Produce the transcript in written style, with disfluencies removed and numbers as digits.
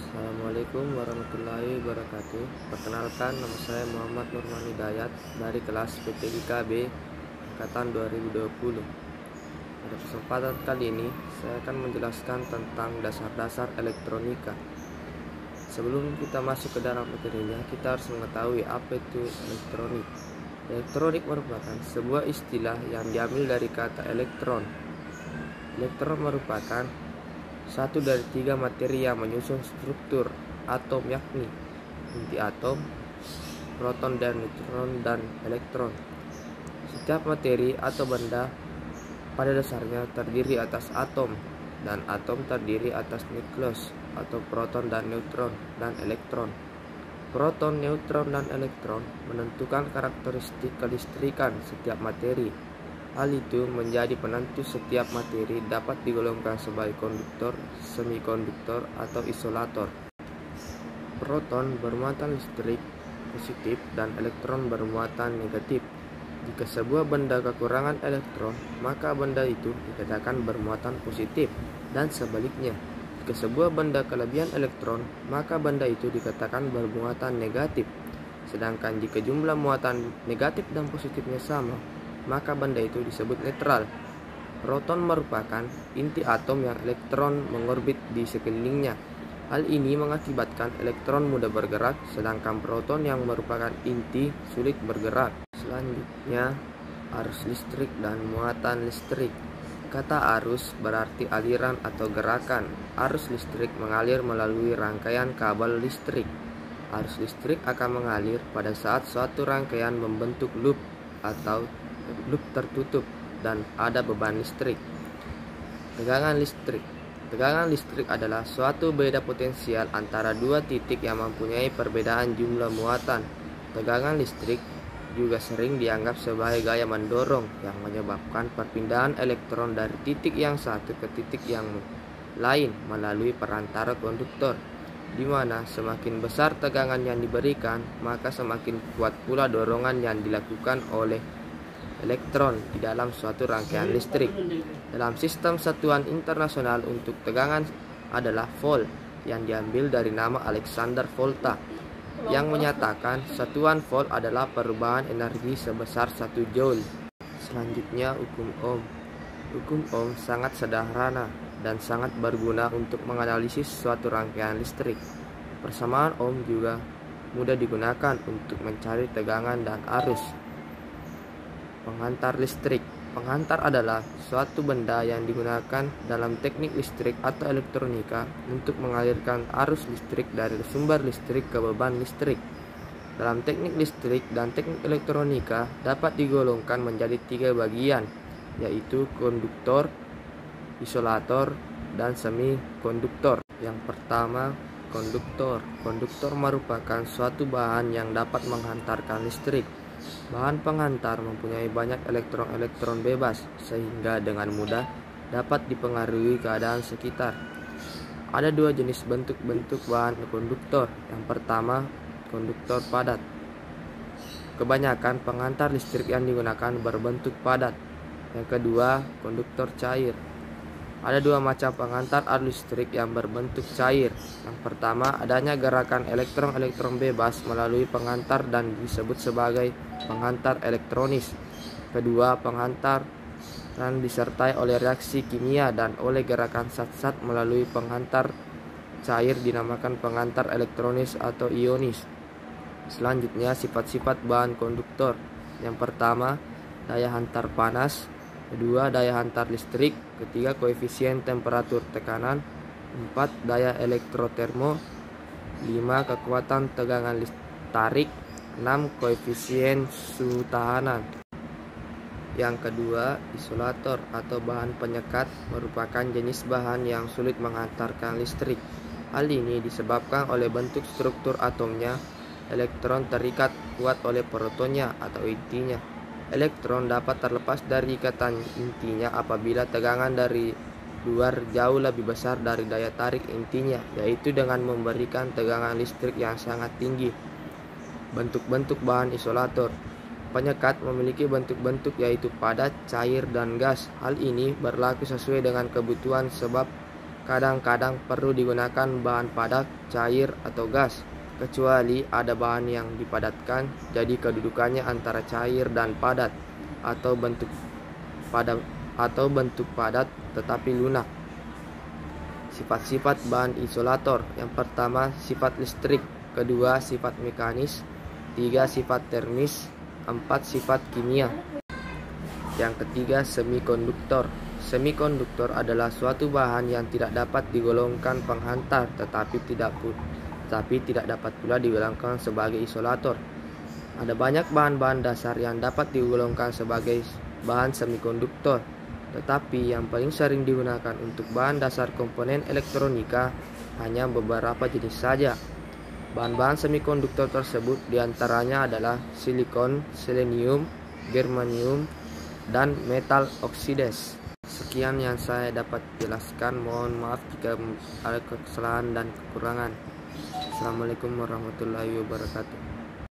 Assalamualaikum warahmatullahi wabarakatuh. Perkenalkan, nama saya Muhammad Nurman Hidayat dari kelas PTIKB angkatan 2020. Pada kesempatan kali ini, saya akan menjelaskan tentang dasar-dasar elektronika. Sebelum kita masuk ke dalam materinya, kita harus mengetahui apa itu elektronik. Elektronik merupakan sebuah istilah yang diambil dari kata elektron. Elektron merupakan satu dari tiga materi yang menyusun struktur atom, yakni inti atom, proton dan neutron, dan elektron. Setiap materi atau benda pada dasarnya terdiri atas atom, dan atom terdiri atas nukleus atau proton dan neutron dan elektron. Proton, neutron, dan elektron menentukan karakteristik kelistrikan setiap materi. Hal itu menjadi penentu setiap materi dapat digolongkan sebagai konduktor, semikonduktor, atau isolator. Proton bermuatan listrik positif dan elektron bermuatan negatif. Jika sebuah benda kekurangan elektron, maka benda itu dikatakan bermuatan positif, dan sebaliknya. Jika sebuah benda kelebihan elektron, maka benda itu dikatakan bermuatan negatif. Sedangkan jika jumlah muatan negatif dan positifnya sama, maka benda itu disebut netral. Proton merupakan inti atom yang elektron mengorbit di sekelilingnya. Hal ini mengakibatkan elektron mudah bergerak, sedangkan proton yang merupakan inti sulit bergerak. Selanjutnya, arus listrik dan muatan listrik. Kata arus berarti aliran atau gerakan. Arus listrik mengalir melalui rangkaian kabel listrik. Arus listrik akan mengalir pada saat suatu rangkaian membentuk loop atau loop tertutup dan ada beban listrik. Tegangan listrik. Tegangan listrik adalah suatu beda potensial antara dua titik yang mempunyai perbedaan jumlah muatan. Tegangan listrik juga sering dianggap sebagai gaya mendorong yang menyebabkan perpindahan elektron dari titik yang satu ke titik yang lain melalui perantara konduktor, di mana semakin besar tegangan yang diberikan, maka semakin kuat pula dorongan yang dilakukan oleh elektron di dalam suatu rangkaian listrik. Dalam sistem satuan internasional untuk tegangan adalah volt, yang diambil dari nama Alexander Volta, yang menyatakan satuan volt adalah perubahan energi sebesar 1 joule. Selanjutnya, hukum Ohm. Hukum Ohm sangat sederhana dan sangat berguna untuk menganalisis suatu rangkaian listrik. Persamaan Ohm juga mudah digunakan untuk mencari tegangan dan arus. Penghantar listrik. Penghantar adalah suatu benda yang digunakan dalam teknik listrik atau elektronika untuk mengalirkan arus listrik dari sumber listrik ke beban listrik. Dalam teknik listrik dan teknik elektronika dapat digolongkan menjadi 3 bagian, yaitu konduktor, isolator, dan semikonduktor. Yang pertama, konduktor. Konduktor merupakan suatu bahan yang dapat menghantarkan listrik. Bahan penghantar mempunyai banyak elektron-elektron bebas, sehingga dengan mudah dapat dipengaruhi keadaan sekitar. Ada 2 jenis bentuk-bentuk bahan konduktor. Yang pertama, konduktor padat. Kebanyakan penghantar listrik yang digunakan berbentuk padat. Yang kedua, konduktor cair. Ada 2 macam penghantar arus listrik yang berbentuk cair. Yang pertama, adanya gerakan elektron-elektron bebas melalui penghantar dan disebut sebagai penghantar elektronis. Kedua, penghantar dan disertai oleh reaksi kimia dan oleh gerakan zat-zat melalui penghantar cair dinamakan penghantar elektronis atau ionis. Selanjutnya, sifat-sifat bahan konduktor. Yang pertama, daya hantar panas. Kedua, daya hantar listrik. Ketiga, koefisien temperatur tekanan. 4, daya elektrotermo. 5, kekuatan tegangan tarik. 6, koefisien suhu tahanan. Yang kedua, isolator atau bahan penyekat merupakan jenis bahan yang sulit menghantarkan listrik. Hal ini disebabkan oleh bentuk struktur atomnya. Elektron terikat kuat oleh protonnya atau intinya. Elektron dapat terlepas dari ikatan intinya apabila tegangan dari luar jauh lebih besar dari daya tarik intinya, yaitu dengan memberikan tegangan listrik yang sangat tinggi. Bentuk-bentuk bahan isolator. Penyekat memiliki bentuk-bentuk yaitu padat, cair, dan gas. Hal ini berlaku sesuai dengan kebutuhan sebab kadang-kadang perlu digunakan bahan padat, cair, atau gas, kecuali ada bahan yang dipadatkan, jadi kedudukannya antara cair dan padat, atau bentuk padat tetapi lunak. Sifat-sifat bahan isolator: yang pertama, sifat listrik; kedua, sifat mekanis; tiga, sifat termis; empat, sifat kimia. Yang ketiga, semikonduktor. Semikonduktor adalah suatu bahan yang tidak dapat digolongkan penghantar, tetapi tidak dapat pula digolongkan sebagai isolator. Ada banyak bahan-bahan dasar yang dapat digolongkan sebagai bahan semikonduktor, tetapi yang paling sering digunakan untuk bahan dasar komponen elektronika hanya beberapa jenis saja. Bahan-bahan semikonduktor tersebut diantaranya adalah silikon, selenium, germanium, dan metal oksides. Sekian yang saya dapat jelaskan. Mohon maaf jika ada kesalahan dan kekurangan. Assalamualaikum warahmatullahi wabarakatuh.